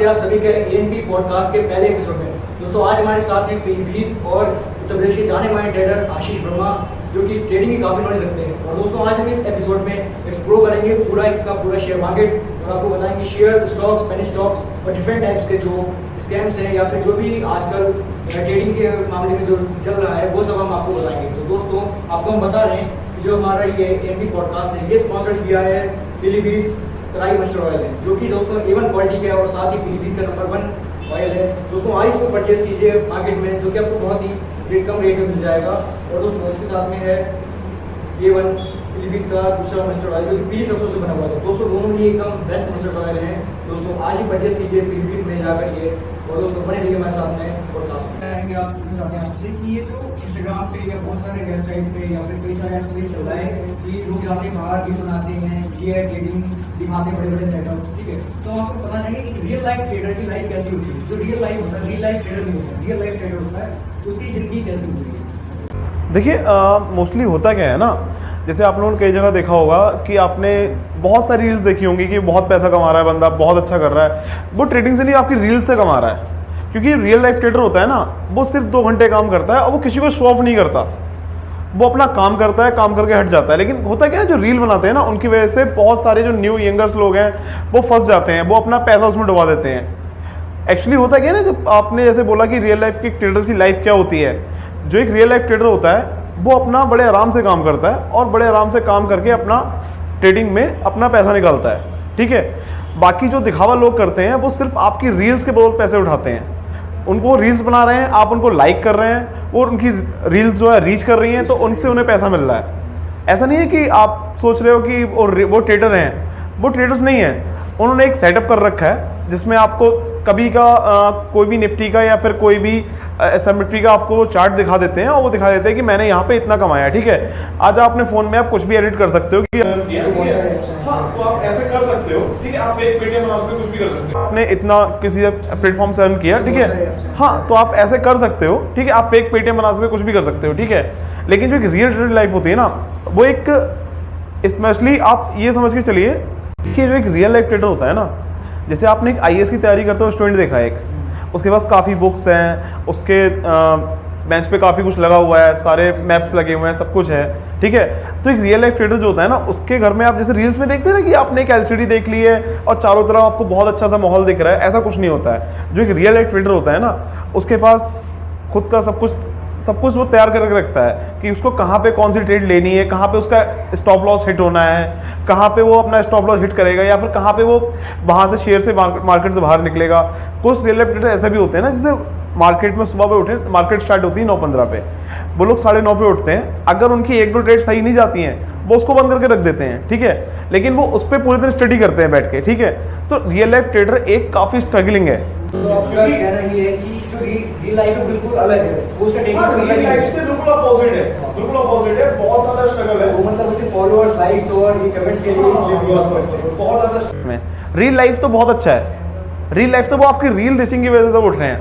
है आप सभी के एएनबी पॉडकास्ट के पहले एपिसोड में। दोस्तों आज हमारे साथ हैं पीलीभीत और उत्तर प्रदेश के जाने माने ट्रेडर आशीष वर्मा, जो कि ट्रेडिंग की काफी नॉलेज रखते हैं। और दोस्तों आज हम इस एपिसोड में एक्सप्लोर करेंगे पूरा शेयर मार्केट और आपको बताएंगे शेयर्स, स्टॉक्स, पेनी स्टॉक्स और डिफरेंट टाइप्स के जो स्कैम्स हैं या फिर जो भी आजकल ट्रेडिंग के मामले में जो चल रहा है वो सब हम आपको बताएंगे। तो दोस्तों आपको हम बता रहे हैं कि जो हमारा ये एएनबी पॉडकास्ट है ये स्पॉन्सर किया है पीलीभीत कढ़ाई मस्टर्ड ऑयल है, जो कि दोस्तों A1 क्वालिटी का है और साथ ही पीलीभीत का नंबर 1 ऑयल है। दोस्तों आज इसको परचेज कीजिए मार्केट में, जो कि आपको बहुत ही कम रेट में मिल जाएगा। और दोस्तों इसके साथ में है A1 पीलीभीत का दूसरा मस्टर्ड ऑयल, जो कि 20 सरसों से बना हुआ है। दोस्तों दोनों ही एकदम बेस्ट मस्टर्ड ऑयल है। दोस्तों आज ही परचेज कीजिए पीलीभीत में जाकर ये। और दोस्तों बने रहिए हमारे साथ में पॉडकास्ट में। आएंगे आप आपसे कि ये जो इंस्टाग्राम पे या बहुत सारे वेबसाइट पे या फिर कई सारे ऐप्स पे चल रहा है कि लोग जाके बाहर भी बनाते हैं, ये ट्रेडिंग दिखाते बड़े बड़े सेटअप्स, ठीक है। तो आपको पता चाहिए कि रियल लाइफ ट्रेडर की लाइफ कैसी होती है। जो रियल लाइफ होता है, रियल लाइफ ट्रेडर नहीं होता, रियल लाइफ ट्रेडर होता है तो उसकी जिंदगी कैसी होती है। देखिए मोस्टली होता क्या है ना, जैसे आप लोगों ने कई जगह देखा होगा कि आपने बहुत सारी रील्स देखी होंगी कि बहुत पैसा कमा रहा है बंदा, बहुत अच्छा कर रहा है। वो ट्रेडिंग से नहीं, आपकी रील्स से कमा रहा है। क्योंकि रियल लाइफ ट्रेडर होता है ना, वो सिर्फ 2 घंटे काम करता है और वो किसी को शो ऑफ नहीं करता। वो अपना काम करता है, काम करके हट जाता है। लेकिन होता क्या है, जो रील बनाते हैं ना, उनकी वजह से बहुत सारे जो न्यू यंगर्स लोग हैं वो फंस जाते हैं, वो अपना पैसा उसमें डुबा देते हैं। एक्चुअली होता क्या है ना, जब आपने जैसे बोला कि रियल लाइफ की ट्रेडर्स की लाइफ क्या होती है, जो एक रियल लाइफ ट्रेडर होता है वो अपना बड़े आराम से काम करता है और बड़े आराम से काम करके अपना ट्रेडिंग में अपना पैसा निकालता है, ठीक है। बाकी जो दिखावा लोग करते हैं वो सिर्फ आपकी रील्स के बदौलत पैसे उठाते हैं। उनको रील्स बना रहे हैं, आप उनको लाइक कर रहे हैं और उनकी रील्स जो है रीच कर रही हैं, तो उनसे उन्हें पैसा मिल रहा है। ऐसा नहीं है कि आप सोच रहे हो कि वो ट्रेडर हैं, वो ट्रेडर्स नहीं हैं। उन्होंने एक सेटअप कर रखा है जिसमें आपको कभी का कोई भी निफ्टी का या फिर कोई भी एसएमटी का आपको चार्ट दिखा देते हैं और वो दिखा देते हैं कि मैंने यहाँ पे इतना कमाया, ठीक है। आज आपने फोन में आप कुछ भी एडिट कर सकते हो कि हाँ, तो आप ऐसे कर सकते हो, ठीक है। आप एक पेटीएम बना सकते हो, कुछ भी कर सकते हो। आपने इतना किसी प्लेटफॉर्म से अर्न किया, ठीक है, हाँ, तो आप ऐसे कर सकते हो, ठीक है। आप फेक पेटीएम बना सकते हो, कुछ भी कर सकते हो, ठीक है। लेकिन जो एक रियल लाइफ होती है ना, वो एक स्पेशली आप ये समझ के चलिए कि जो एक रियल लाइफ ट्रेडर होता है ना, जैसे आपने एक आईएएस की तैयारी करते हुए स्टूडेंट देखा है, एक उसके पास काफ़ी बुक्स हैं, उसके बेंच पे काफ़ी कुछ लगा हुआ है, सारे मैप्स लगे हुए हैं, सब कुछ है, ठीक है। तो एक रियल लाइफ ट्रेडर जो होता है ना, उसके घर में आप जैसे रील्स में देखते हैं ना कि आपने एक एलसीडी देख ली है और चारों तरफ आपको बहुत अच्छा सा माहौल दिख रहा है, ऐसा कुछ नहीं होता है। जो एक रियल लाइफ ट्रेडर होता है ना, उसके पास खुद का सब कुछ वो तैयार करके रखता है कि उसको कहाँ पे कौन सी ट्रेड लेनी है, कहाँ पे उसका स्टॉप लॉस हिट होना है, कहाँ पे वो अपना स्टॉप लॉस हिट करेगा या फिर कहाँ पे वो वहाँ से शेयर से मार्केट से बाहर निकलेगा। कुछ रियल लाइफ ट्रेडर ऐसे भी होते हैं ना, जैसे मार्केट में सुबह पे उठे, मार्केट स्टार्ट होती है 9:15 पे, वो लोग 9:30 पे उठते हैं। अगर उनकी 1-2 ट्रेड सही नहीं जाती हैं वो उसको बंद करके रख देते हैं, ठीक है। लेकिन वो उस पर पूरे दिन स्टडी करते हैं बैठ के, ठीक है। तो रियल लाइफ ट्रेडर एक काफ़ी स्ट्रगलिंग है। तो आपका कहना ये है कि जो रियल लाइफ है बिल्कुल अलग है, वो उसका रियल लाइफ से बिल्कुल अपोजिट है, बिल्कुल अपोजिट है। बहुत ज्यादा स्ट्रगल है, वो मतलब उसके फॉलोअर्स, लाइक्स और ये कमेंट्स के लिए बहुत ज्यादा। रियल लाइफ तो बहुत अच्छा है, रियल लाइफ तो वो आपकी रील रेसिंग की वजह से उठ रहे हैं,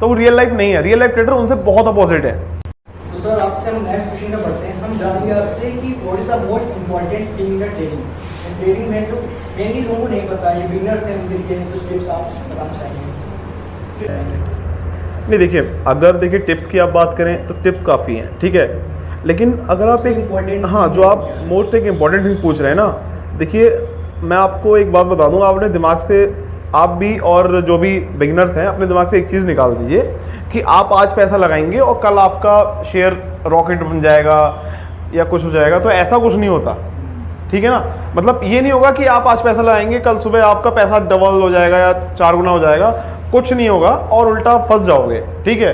तो वो रियल लाइफ नहीं है। रियल लाइफ ट्रेडर उनसे बहुत अपोजिट है। तो सर आपसे हम नेक्स्ट क्वेश्चन में बढ़ते हैं। हम जानेंगे आपसे कि what is the most important thing in trading. Trading में जो मेनली लोगों को नहीं पता, ये बिगिनर्स हैं, उनके लिए कुछ टिप्स आप बताना चाहेंगे। नहीं देखिए, अगर देखिए टिप्स की आप बात करें तो टिप्स काफ़ी हैं, ठीक है। लेकिन अगर आप एक इम्पॉर्टेंट, हाँ, जो आप मोस्ट एक इम्पॉर्टेंट थिंग पूछ रहे हैं ना, देखिए मैं आपको एक बात बता दूँ, आपने दिमाग से, आप भी और जो भी बिगिनर्स हैं, अपने दिमाग से एक चीज़ निकाल दीजिए कि आप आज पैसा लगाएंगे और कल आपका शेयर रॉकेट बन जाएगा या कुछ हो जाएगा। तो ऐसा कुछ नहीं होता, ठीक है ना। मतलब ये नहीं होगा कि आप आज पैसा लगाएंगे, कल सुबह आपका पैसा डबल हो जाएगा या 4 गुना हो जाएगा, कुछ नहीं होगा और उल्टा फंस जाओगे, ठीक है।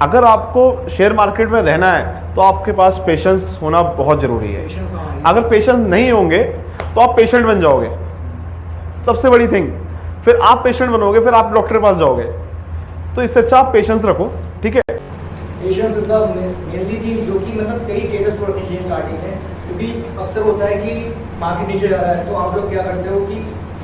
अगर आपको शेयर मार्केट में रहना है तो आपके पास पेशेंस होना बहुत ज़रूरी है। अगर पेशेंस नहीं होंगे तो आप पेशेंट बन जाओगे, सबसे बड़ी थिंग। फिर आप पेशेंट बनोगे, फिर आप डॉक्टर के पास जाओगे। तो इससे अच्छा आप पेशेंस रखो, ठीक है। Patience is the mainly thing, जो कि मतलब कई ट्रेडर्स को रखनी चाहिए स्टार्टिंग में। क्योंकि अक्सर होता है कि मार्केट नीचे जा रहा है तो आप लोग क्या करते हो कि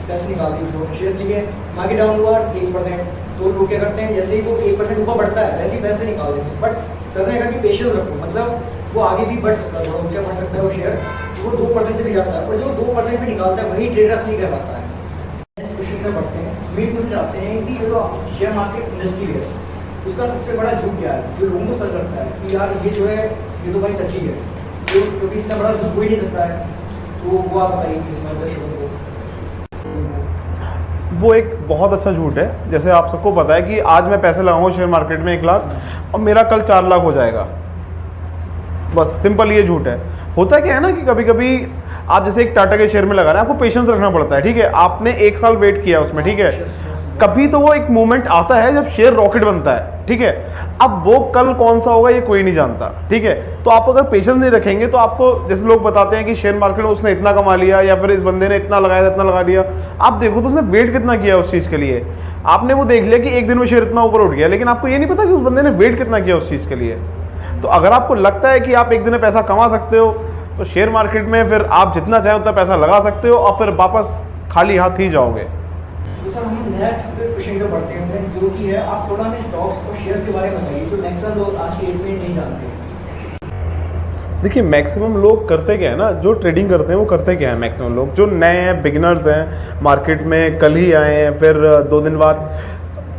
पैसे निकाल दीजिए, शेयर्स लिए मार्केट डाउन हुआ 1%, तो लोग क्या करते हैं, जैसे ही वो 1% ऊपर बढ़ता है वैसे ही पैसे निकाल देते हैं। बट सर ने कहा कि पेशेंस रखो, मतलब वो आगे भी बढ़ सकता है, ऊंचा बढ़ सकता है वो शेयर, वो 2% से भी जाता है, और जो 2% भी निकालता है वही ट्रेडर्स नहीं कर पाता है। क्वेश्चन में बढ़ते हैं उम्मीद पूछना चाहते हैं कि ये जो शेयर मार्केट इंडस्ट्री है उसका सबसे बड़ा झूठ क्या है जो लोगों को सच लगता है कि यार ये जो है ये तो भाई सच्ची है, तो क्योंकि इतना बड़ा झूठ हो ही नहीं सकता है, तो वो आप बताइए इसमें दर्शकों को। वो एक बहुत अच्छा झूठ है। जैसे आप सबको पता है कि आज मैं पैसे लगाऊंगा शेयर मार्केट में 1 लाख और मेरा कल 4 लाख हो जाएगा, बस सिंपल ये झूठ है। होता क्या है ना कि कभी कभी आप जैसे एक टाटा के शेयर में लगा रहे हैं, आपको पेशेंस रखना पड़ता है, ठीक है। आपने 1 साल वेट किया उसमें, ठीक है। कभी तो वो एक मोमेंट आता है जब शेयर रॉकेट बनता है, ठीक है। अब वो कल कौन सा होगा ये कोई नहीं जानता, ठीक है। तो आप अगर पेशेंस नहीं रखेंगे तो आपको, जैसे लोग बताते हैं कि शेयर मार्केट में उसने इतना कमा लिया या फिर इस बंदे ने इतना लगाया इतना लगा लिया, आप देखो तो उसने वेट कितना किया उस चीज़ के लिए। आपने वो देख लिया कि एक दिन में शेयर इतना ऊपर उठ गया, लेकिन आपको ये नहीं पता कि उस बंदे ने वेट कितना किया उस चीज़ के लिए। तो अगर आपको लगता है कि आप एक दिन में पैसा कमा सकते हो तो शेयर मार्केट में फिर आप जितना चाहे उतना पैसा लगा सकते हो और फिर वापस खाली हाथ ही जाओगे। तो सर हम नया क्वेश्चन पे बढ़ते हैं जो कि है, आप थोड़ा हमें स्टॉक्स और शेयर्स के बारे में बताइए जो मैक्सिमम लोग आज की डेट में नहीं जानते। देखिए मैक्सिमम लोग करते क्या है ना, जो ट्रेडिंग करते हैं वो करते क्या है, मैक्सिमम लोग जो नए हैं, बिगिनर्स हैं, मार्केट में कल ही आए हैं, फिर 2 दिन बाद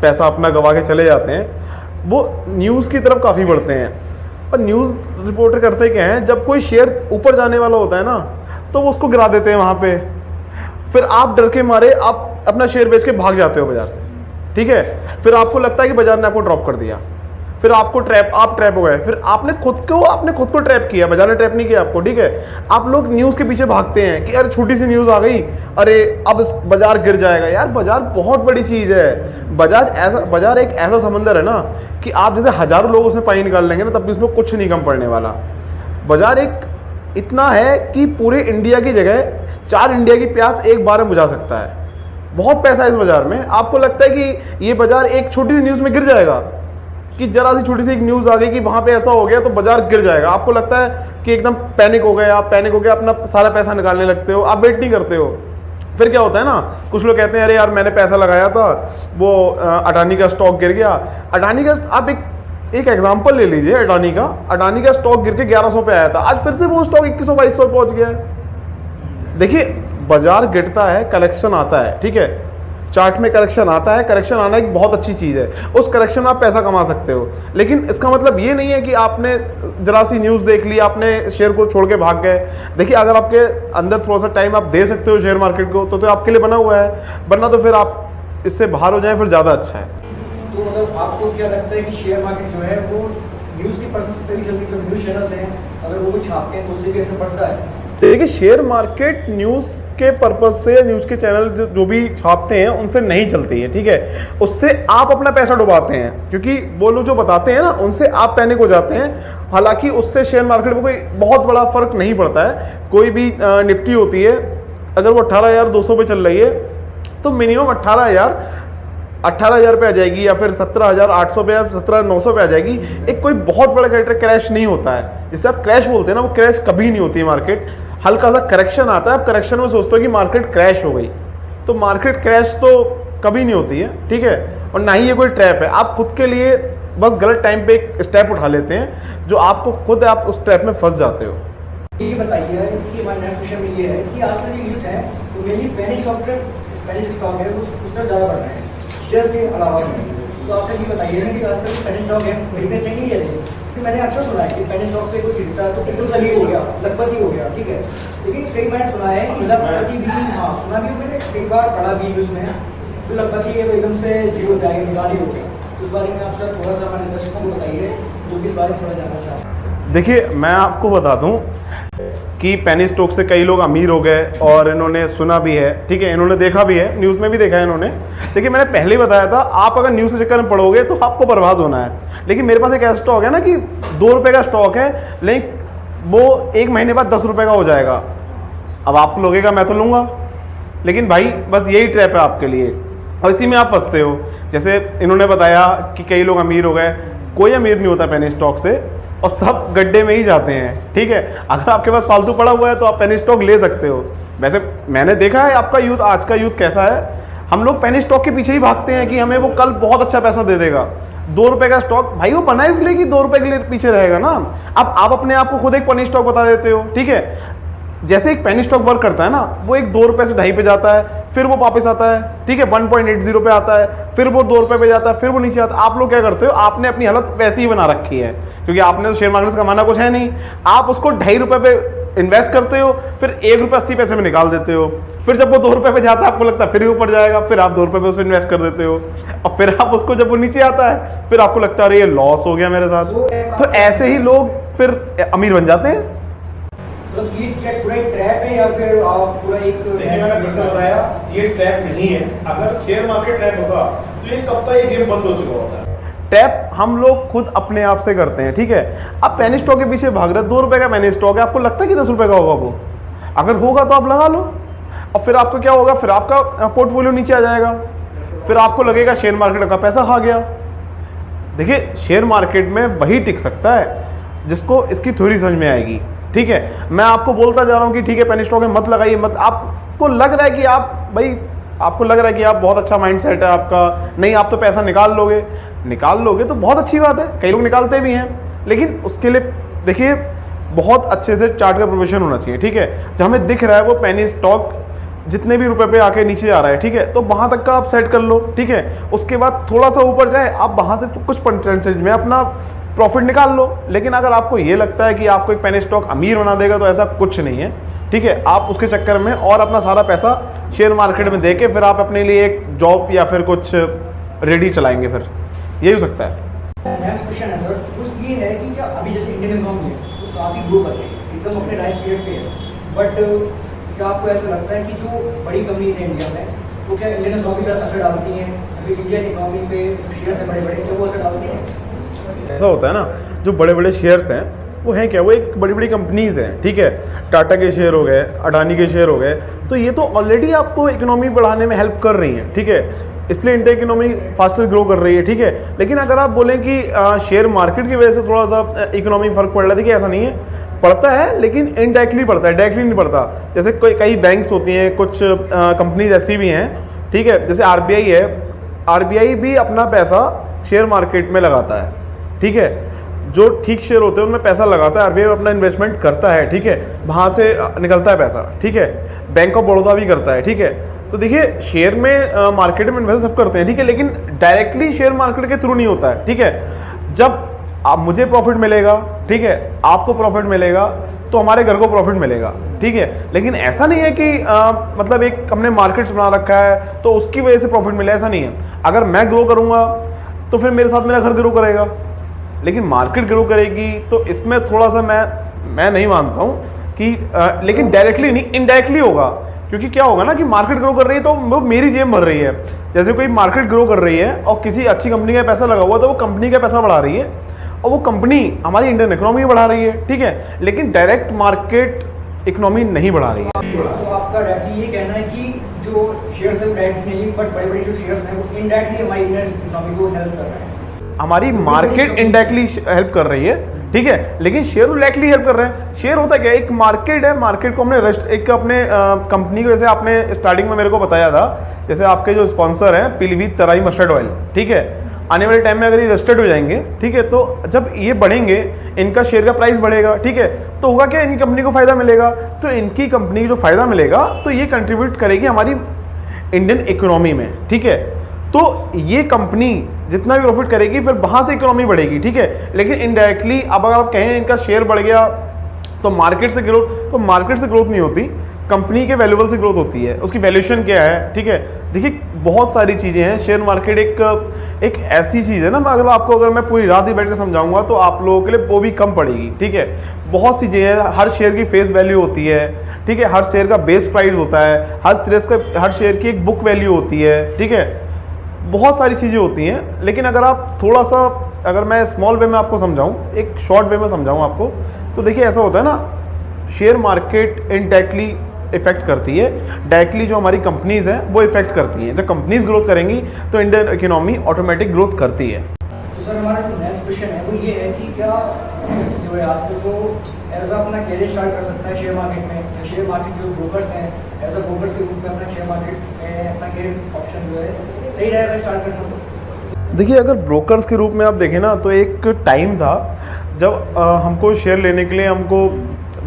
पैसा अपना गंवा के चले जाते हैं, वो न्यूज़ की तरफ काफ़ी बढ़ते हैं। और न्यूज़ रिपोर्टर करते क्या हैं, जब कोई शेयर ऊपर जाने वाला होता है ना तो वो उसको गिरा देते हैं वहाँ पे, फिर आप डर के मारे आप अपना शेयर बेच के भाग जाते हो बाजार से, ठीक है। फिर आपको लगता है कि बाजार ने आपको ड्रॉप कर दिया, फिर आपको आप ट्रैप हो गए, फिर आपने खुद को ट्रैप किया, बाजार ने ट्रैप नहीं किया आपको, ठीक है। आप लोग न्यूज़ के पीछे भागते हैं कि अरे छोटी सी न्यूज़ आ गई, अरे अब इस बाजार गिर जाएगा। यार बाजार बहुत बड़ी चीज़ है, बाजार एक ऐसा समंदर है ना कि आप जैसे हजारों लोग उसमें पानी निकाल लेंगे ना तब भी उसमें कुछ नहीं कम पड़ने वाला। बाजार एक इतना है कि पूरे इंडिया की जगह 4 इंडिया की प्यास एक बार में बुझा सकता है। बहुत पैसा है इस बाजार में। आपको लगता है कि ये बाजार एक छोटी सी न्यूज़ में गिर जाएगा, कि जरा सी छोटी सी एक न्यूज़ आ गई कि वहाँ पे ऐसा हो गया तो बाजार गिर जाएगा। आपको लगता है कि एकदम पैनिक हो गए, आप पैनिक हो गए, अपना सारा पैसा निकालने लगते हो, आप वेट नहीं करते हो। फिर क्या होता है ना, कुछ लोग कहते हैं अरे यार मैंने पैसा लगाया था, वो अडानी का स्टॉक गिर गया। अडानी का आप एक एग्जांपल ले लीजिए, अडानी का स्टॉक गिर के 1100 पे आया था, आज फिर से वो स्टॉक 2100-2200 पहुंच गया है। देखिए बाजार गिरता है, करेक्शन आता है, ठीक है। चार्ट में करेक्शन आता है, करेक्शन आना एक बहुत अच्छी चीज़ है, उस करेक्शन में आप पैसा कमा सकते हो। लेकिन इसका मतलब ये नहीं है कि आपने जरा सी न्यूज़ देख ली, आपने शेयर को छोड़ के भाग गए। देखिए अगर आपके अंदर थोड़ा सा टाइम आप दे सकते हो शेयर मार्केट को तो आपके लिए बना हुआ है, वरना तो फिर आप इससे बाहर हो जाए फिर ज़्यादा अच्छा है। तो मतलब आपको क्या लगता है कि शेयर मार्केट जो है वो न्यूज़ की पर्पस पे भी चलती है, न्यूज़ चैनल्स हैं अगर वो कुछ छापते हैं तो उससे भी असर पड़ता है? देखिए शेयर मार्केट न्यूज़ के पर्पज से या न्यूज़ के चैनल जो भी छापते हैं उनसे नहीं चलती है, ठीक है। उससे आप अपना पैसा डुबाते हैं, क्योंकि वो लोग जो बताते हैं ना उनसे आप पैनिक हो जाते हैं। हालांकि उससे शेयर मार्केट में कोई बहुत बड़ा फर्क नहीं पड़ता है। कोई भी निफ्टी होती है, अगर वो 18,200 पे चल रही है तो मिनिमम 18,000 पे आ जाएगी, या फिर 17,800 पे या 17,900 पे आ जाएगी। एक कोई बहुत बड़ा क्रैश नहीं होता है, जिससे आप क्रैश बोलते हैं ना, वो क्रैश कभी नहीं होती है। मार्केट हल्का सा करेक्शन आता है, आप करेक्शन में सोचते हो कि मार्केट क्रैश हो गई, तो मार्केट क्रैश तो कभी नहीं होती है, ठीक है। और ना ही ये कोई ट्रैप है। आप खुद के लिए बस गलत टाइम पे एक स्टेप उठा लेते हैं जो आपको खुद आप उस ट्रैप में फंस जाते हो। ये बताइए कि हमारा नेक्स्ट क्वेश्चन में ये है कि आजकल जो यूथ है वो मेनली पेनी स्टॉक है उस पर ज़्यादा बढ़ रहे हैं शेयर्स के अलावा में। तो आपसे ये बताइए कि आजकल जो पेनी स्टॉक है खरीदने चाहिए या नहीं? क्योंकि मैंने अक्सर सुना है कि पेनी स्टॉक से कोई खरीदता है तो एकदम सही हो गया, लखपति हो गया, ठीक है। लेकिन कई मैंने सुना है कि लखपति भी, हाँ सुना भी, मैंने कई बार पढ़ा भी न्यूज़ में, जो लखपति है वो एकदम से जीरो हो जाएगा, निकाली हो गया। उस बारे में आप सर थोड़ा सा हमारे दर्शकों को बताइए जो कि इस बारे में थोड़ा जानना चाहते हैं। देखिए मैं आपको बता दूं कि पेनी स्टॉक से कई लोग अमीर हो गए और इन्होंने सुना भी है, ठीक है, इन्होंने देखा भी है, न्यूज़ में भी देखा है इन्होंने। देखिए मैंने पहले ही बताया था, आप अगर न्यूज़ के चक्कर में पढ़ोगे तो आपको बर्बाद होना है। लेकिन मेरे पास एक ऐसा स्टॉक है ना कि 2 रुपये का स्टॉक है, लेकिन वो 1 महीने बाद 10 रुपये का हो जाएगा। अब आप लोगेगा, मैं तो लूँगा। लेकिन भाई बस यही ट्रैप है आपके लिए और इसी में आप फंसते हो। जैसे इन्होंने बताया कि कई लोग अमीर हो गए, कोई अमीर नहीं होता पेनी स्टॉक से, और सब गड्ढे में ही जाते हैं, ठीक है। अगर आपके पास फालतू पड़ा हुआ है तो आप पेनी स्टॉक ले सकते हो। वैसे मैंने देखा है आपका यूथ, आज का यूथ कैसा है, हम लोग पेनी स्टॉक के पीछे ही भागते हैं कि हमें वो कल बहुत अच्छा पैसा दे देगा। 2 रुपये का स्टॉक, भाई वो बना इसलिए कि 2 रुपये के लिए पीछे रहेगा ना। अब आप अपने आप को खुद एक पेनी स्टॉक बता देते हो, ठीक है। जैसे एक पेनी स्टॉक वर्क करता है ना, वो एक 2 रुपए से 2.5 पे जाता है, फिर वो वापस आता है, ठीक है 1.80 पे आता है, फिर वो 2 रुपए पे जाता है, फिर वो नीचे आता है। आप लोग क्या करते हो, आपने अपनी हालत वैसी ही बना रखी है, क्योंकि आपने तो शेयर मार्केट से कमाना कुछ है नहीं। आप उसको 2.5 रुपए पे इन्वेस्ट करते हो, फिर 1 रुपये 80 पैसे में निकाल देते हो, फिर जब वो 2 रुपए पे जाता है आपको लगता है फिर ही ऊपर जाएगा, फिर आप 2 रुपए पे उसमें इन्वेस्ट कर देते हो, और फिर आप उसको जब वो नीचे आता है फिर आपको लगता है अरे ये लॉस हो गया मेरे साथ। तो ऐसे ही लोग फिर अमीर बन जाते हैं। तो ये क्या पूरा एक ट्रैप है या फिर आप पूरा एक देखिए मैंने फिर से बताया ये ट्रैप नहीं है। अगर शेयर मार्केट ट्रैप होता तो ये कब का ये गेम बंद हो चुका होता। टैप हम लोग खुद अपने आप से करते हैं, ठीक है। आप पेनी स्टॉक के पीछे भाग रहे हो, 2 रुपए का पेनी स्टॉक है, आपको लगता है कि 10 रुपए का होगा वो, अगर होगा तो आप लगा लो, और फिर आपको क्या होगा, फिर आपका पोर्टफोलियो नीचे आ जाएगा, फिर आपको लगेगा शेयर मार्केट का पैसा खा गया। देखिए शेयर मार्केट में वही टिक सकता है जिसको इसकी थ्योरी समझ में आएगी, ठीक है। मैं आपको बोलता जा रहा हूँ कि ठीक है पेनी स्टॉक में मत लगाइए, मत, आपको लग रहा है कि आप भाई, आपको लग रहा है कि आप बहुत अच्छा माइंडसेट है आपका, नहीं आप तो पैसा निकाल लोगे तो बहुत अच्छी बात है, कई लोग निकालते भी हैं, लेकिन उसके लिए देखिए बहुत अच्छे से चार्ट का प्रोफेशन होना चाहिए, ठीक है। जब हमें दिख रहा है वो पेनी स्टॉक जितने भी रुपए पे आके नीचे आ रहा है, ठीक है, तो वहां तक का आप सेट कर लो, ठीक है। उसके बाद थोड़ा सा ऊपर जाए, आप वहां से कुछ परसेंटेज में अपना प्रॉफिट निकाल लो। लेकिन अगर आपको ये लगता है कि आपको एक पेनी स्टॉक अमीर बना देगा, तो ऐसा कुछ नहीं है, ठीक है। आप उसके चक्कर में और अपना सारा पैसा शेयर मार्केट में देके फिर आप अपने लिए एक जॉब या फिर कुछ रेडी चलाएंगे, फिर यही हो सकता है। नेक्स्ट क्वेश्चन है सर, कुछ ये है कि क्या अभी जैसे इंडियन इकोनॉमी है तो काफी ग्रो कर रही है, एकदम अपने राइज पीरियड पे है, बट क्या आपको ऐसा लगता है कि जो बड़ी कंपनीज हैं इंडिया में, तो क्या इंडियन इकोनॉमी पर असर डालती हैं, अभी इंडियन इकोनॉमी पे जो शेयर है बड़े बड़े, क्या वो असर डालती हैं? ऐसा होता है ना, जो बड़े बड़े शेयर्स हैं वो हैं क्या, वो एक बड़ी बड़ी कंपनीज हैं, ठीक है। टाटा के शेयर हो गए, अडानी के शेयर हो गए, तो ये तो ऑलरेडी आपको इकोनॉमी बढ़ाने में हेल्प कर रही हैं, ठीक है, इसलिए इंडिया इकोनॉमी फास्टर ग्रो कर रही है, ठीक है। लेकिन अगर आप बोलें कि शेयर मार्केट की वजह से थोड़ा सा इकोनॉमी फर्क पड़ रहा है, देखिए ऐसा नहीं है, पड़ता है लेकिन इनडायरेक्टली पड़ता है, डायरेक्टली नहीं पड़ता। जैसे कई बैंक्स होती हैं, कुछ कंपनीज ऐसी भी हैं, ठीक है, जैसे आरबीआई है, आरबीआई भी अपना पैसा शेयर मार्केट में लगाता है, ठीक है। जो ठीक शेयर होते हैं उनमें पैसा लगाता है, आरबीआई अपना इन्वेस्टमेंट करता है, ठीक है, वहाँ से निकलता है पैसा, ठीक है। बैंक ऑफ बड़ौदा भी करता है, ठीक है। तो देखिए शेयर में मार्केट में इन्वेस्ट सब करते हैं, ठीक है, लेकिन डायरेक्टली शेयर मार्केट के थ्रू नहीं होता है, ठीक है। जब आप मुझे प्रॉफिट मिलेगा, ठीक है, आपको प्रॉफिट मिलेगा, तो हमारे घर को प्रॉफिट मिलेगा, ठीक है। लेकिन ऐसा नहीं है कि मतलब एक हमने मार्केट्स बना रखा है तो उसकी वजह से प्रॉफिट मिले, ऐसा नहीं है। अगर मैं ग्रो करूंगा तो फिर मेरे साथ मेरा घर ग्रो करेगा, लेकिन मार्केट ग्रो करेगी, तो इसमें थोड़ा सा मैं नहीं मानता हूँ कि लेकिन डायरेक्टली नहीं, इनडायरेक्टली होगा। क्योंकि क्या होगा ना कि मार्केट ग्रो कर रही है तो वो मेरी जेब भर रही है। जैसे कोई मार्केट ग्रो कर रही है और किसी अच्छी कंपनी का पैसा लगा हुआ, तो वो कंपनी का पैसा बढ़ा रही है और वो कंपनी हमारी इंडियन इकोनॉमी बढ़ा रही है, ठीक है। लेकिन डायरेक्ट मार्केट इकोनॉमी नहीं बढ़ा रही है। तो आपका डायरेक्टली ये कहना है कि जो शेयर्स है वो डायरेक्टली नहीं, बट बड़े बड़े जो शेयर्स हैं वो इनडायरेक्टली हमारी इंडियन इकोनॉमी को हेल्प कर रहे हैं। हमारी मार्केट इनडायरेक्टली हेल्प कर रही है, ठीक है, लेकिन शेयर तो डायरेक्टली हेल्प कर रहे हैं। शेयर होता क्या है, एक मार्केट है, मार्केट को हमने एक अपने कंपनी को, जैसे आपने स्टार्टिंग में मेरे को बताया था, जैसे आपके जो स्पॉन्सर हैं पीलीभीत तराई मस्टर्ड ऑयल, ठीक है, आने वाले टाइम में अगर ये रजिस्टर्ड हो जाएंगे, ठीक है, तो जब ये बढ़ेंगे, इनका शेयर का प्राइस बढ़ेगा, ठीक है, तो होगा क्या, इनकी कंपनी को फायदा मिलेगा। तो इनकी कंपनी को जो फायदा मिलेगा तो ये कंट्रीब्यूट करेगी हमारी इंडियन इकोनॉमी में, ठीक है। तो ये कंपनी जितना भी प्रॉफिट करेगी फिर वहां से इकोनॉमी बढ़ेगी, ठीक है। लेकिन इनडायरेक्टली अब अगर आप कहें इनका शेयर बढ़ गया तो मार्केट से ग्रोथ नहीं होती, कंपनी के वैल्यूबल से ग्रोथ होती है, उसकी वैल्यूएशन क्या है, ठीक है। देखिए बहुत सारी चीजें हैं, शेयर मार्केट एक ऐसी चीज है ना, अगर मैं पूरी रात ही बैठ कर समझाऊंगा तो आप लोगों के लिए वो भी कम पड़ेगी, ठीक है। बहुत सी चीजें हैं, हर शेयर की फेस वैल्यू होती है, ठीक है, हर शेयर का बेस प्राइस होता है, हर शेयर की एक बुक वैल्यू होती है, ठीक है, बहुत सारी चीज़ें होती हैं। लेकिन अगर आप थोड़ा सा, अगर मैं स्मॉल वे में आपको समझाऊं, एक शॉर्ट वे में समझाऊं आपको, तो देखिए ऐसा होता है ना, शेयर मार्केट इनडायरेक्टली इफेक्ट करती है, डायरेक्टली जो हमारी कंपनीज हैं वो इफेक्ट करती हैं। जब कंपनीज ग्रोथ करेंगी तो इंडियन इकोनॉमी ऑटोमेटिक ग्रोथ करती है। तो सर हमारा जो नेक्स्ट क्वेश्चन है वो ये है कि क्या जो है आज तक वो एज अपना कैरियर स्टार्ट कर सकता है शेयर मार्केट में, या शेयर मार्केट जो ब्रोकर्स हैं एज अ ब्रोकर्स के रूप में अपना शेयर मार्केट में अपना कैरियर ऑप्शन जो है सही रहेगा स्टार्ट करना? देखिए अगर ब्रोकर्स के रूप में आप देखें ना, तो एक टाइम था जब हमको शेयर लेने के लिए हमको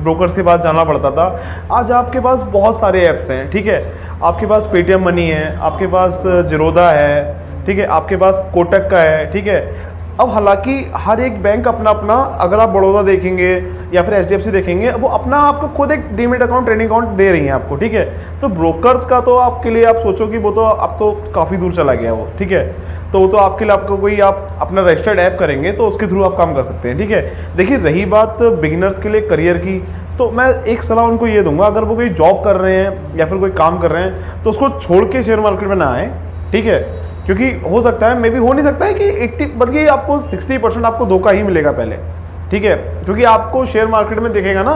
ब्रोकर्स के पास जाना पड़ता था, आज आपके पास बहुत सारे ऐप्स हैं, ठीक है। आपके पास पेटीएम मनी है, आपके पास जीरोधा है, ठीक है, आपके पास कोटक का है, ठीक है। अब हालांकि हर एक बैंक अपना अपना, अगर आप बड़ौदा देखेंगे या फिर एचडीएफसी देखेंगे, वो अपना आपको खुद एक डीमेट अकाउंट, ट्रेडिंग अकाउंट दे रही हैं आपको, ठीक है। तो ब्रोकर्स का तो आपके लिए आप सोचो कि वो तो अब तो काफ़ी दूर चला गया वो, ठीक है। तो वो तो आपके लिए, आपको कोई आप अपना रजिस्टर्ड ऐप करेंगे तो उसके थ्रू आप काम कर सकते हैं, ठीक है। देखिए रही बात बिगिनर्स के लिए करियर की, तो मैं एक सलाह उनको ये दूंगा, अगर वो कोई जॉब कर रहे हैं या फिर कोई काम कर रहे हैं तो उसको छोड़ के शेयर मार्केट में ना आए, ठीक है। क्योंकि हो सकता है, मे बी हो नहीं सकता है कि 80 बल्कि आपको 60% आपको धोखा ही मिलेगा पहले, ठीक है। क्योंकि आपको शेयर मार्केट में दिखेगा ना